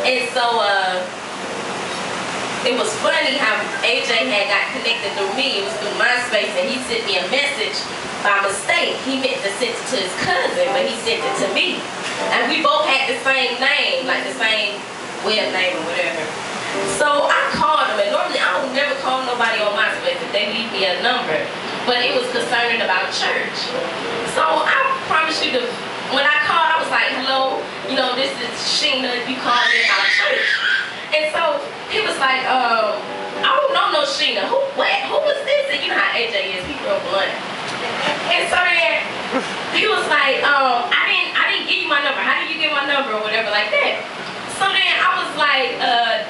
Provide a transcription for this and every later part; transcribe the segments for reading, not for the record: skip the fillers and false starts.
And so it was funny how AJ had got connected through me. It was through MySpace, and he sent me a message by mistake. He meant to send it to his cousin, but he sent it to me. And we both had the same name, like the same web name or whatever. So I called him, and normally I would never call nobody on MySpace if they leave me a number. But it was concerning about church. So I promise you, when I called, I was like, hello, you know, this is Sheen, if you call me about church. And so he was like, I don't know no Sheena. Who was this? And you know how AJ is, he real blunt. And so then he was like, I didn't give you my number. How did you get my number or whatever like that? So then I was like,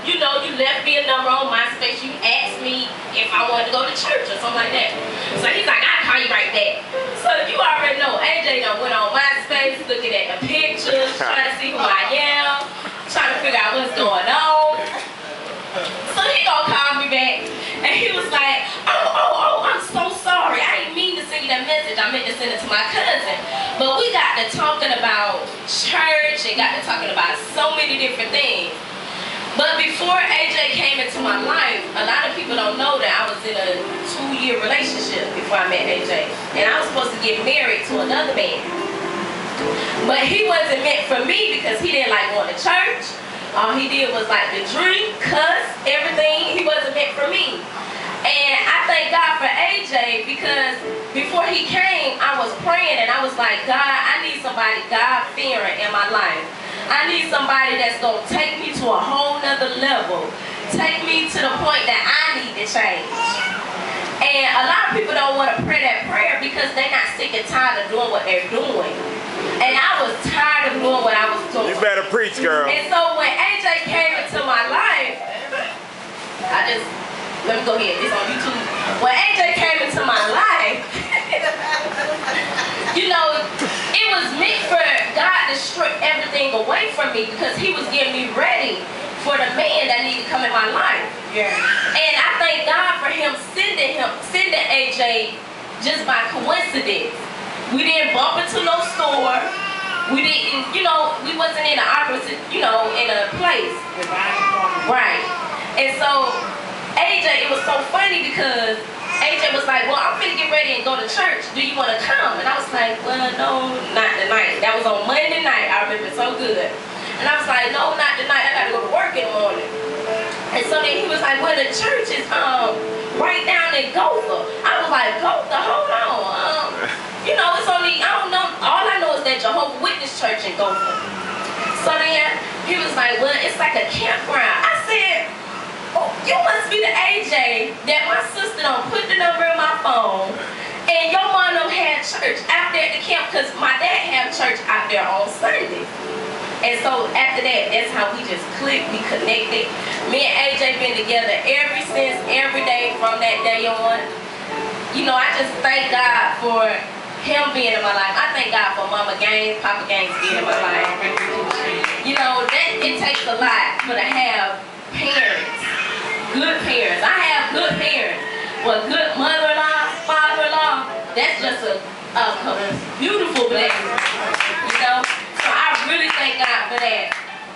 you know, you left me a number on MySpace. You asked me if I wanted to go to church or something like that. So he's like, I'll call you right back. So you already know AJ done went on MySpace, looking at the pictures, trying to see who I am, trying to figure out what's going on. So he gonna call me back, and he was like, oh, I'm so sorry. I didn't mean to send you that message. I meant to send it to my cousin. But we got to talking about church and got to talking about so many different things. But before AJ came into my life, a lot of people don't know that I was in a 2-year relationship before I met AJ. And I was supposed to get married to another man. But he wasn't meant for me because he didn't like going to church. All he did was like to drink, cuss, everything. He wasn't meant for me. And I thank God for AJ because before he came, I was praying and I was like, God, I need somebody God-fearing in my life. I need somebody that's going to take me to a whole nother level. Take me to the point that I need to change. And a lot of people don't want to pray that prayer because they're not sick and tired of doing what they're doing. And I was tired of doing what I was doing. You better preach, girl. And so when AJ came into my life, let me go ahead, it's on YouTube. When AJ came into my life, you know, it was meant for God to strip everything away from me because he was getting me ready for the man that needed to come in my life. Yeah. And I thank God for him sending AJ just by coincidence. We didn't bump into no store. We didn't, you know, we wasn't in the opposite, you know, in a place. Right. And so, AJ, it was so funny because AJ was like, well, I'm gonna get ready and go to church. Do you want to come? And I was like, well, no, not tonight. That was on Monday night. I remember so good. And I was like, no, not tonight. I got to go to work in the morning. And so then he was like, well, the church is right down in Gotha. I was like, Gotha, hold on. You know, it's only, I don't know, all I know is that Jehovah's Witness Church in Gotha. So then he was like, well, it's like a campground. I said, oh, you must be the AJ that my sister done put the number in my phone and your mom done had church out there at the camp because my dad had church out there on Sunday. And so after that, that's how we just clicked, we connected. Me and AJ been together ever since, every day from that day on. You know, I just thank God for him being in my life. I thank God for Mama Gaines, Papa Gaines being in my life. You know, it takes a lot to have parents, good parents. I have good parents, but good mother-in-law, father-in-law, that's just a beautiful blessing, you know? So I really thank God for that.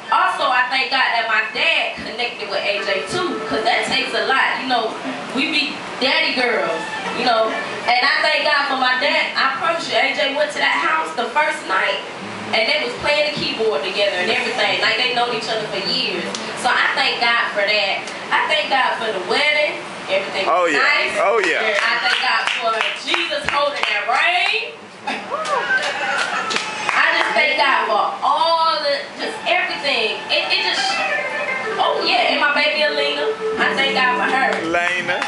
Also, I thank God that my dad connected with AJ too, because that takes a lot. You know, we be daddy girls, you know. And I thank God for my dad. I promise you, AJ went to that house the first night, and they was playing the keyboard together and everything, like they known each other for years. So I thank God for that. I thank God for the wedding, everything was nice. Oh yeah. I thank God for Jesus holding that ring. I just thank God for all the, just everything. It just, oh yeah, and my baby Alina, I thank God for her. Lena.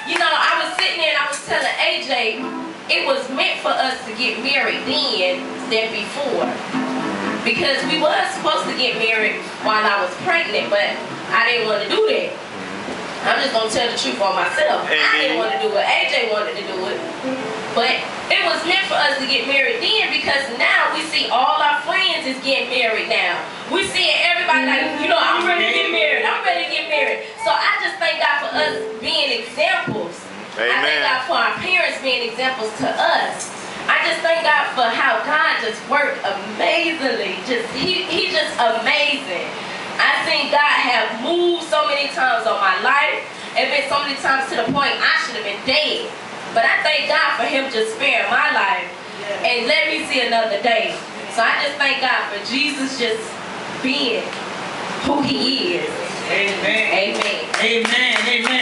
You know, I was sitting there and I was telling AJ, it was meant for us to get married then than before. Because we was supposed to get married while I was pregnant, but I didn't want to do that. I'm just going to tell the truth on myself. I didn't want to do it. AJ wanted to do it. But it was meant for us to get married then because now we see all our friends is getting married now. We see everybody like, you know, I'm ready to get married. I'm ready to get married. So I just thank God for us being examples. Amen. I thank God for our parents being examples to us. I just thank God for how God just worked amazingly. He just amazing. I seen many times on my life. It's been so many times to the point I should have been dead. But I thank God for him just sparing my life and let me see another day. So I just thank God for Jesus just being who he is. Amen. Amen. Amen. Amen.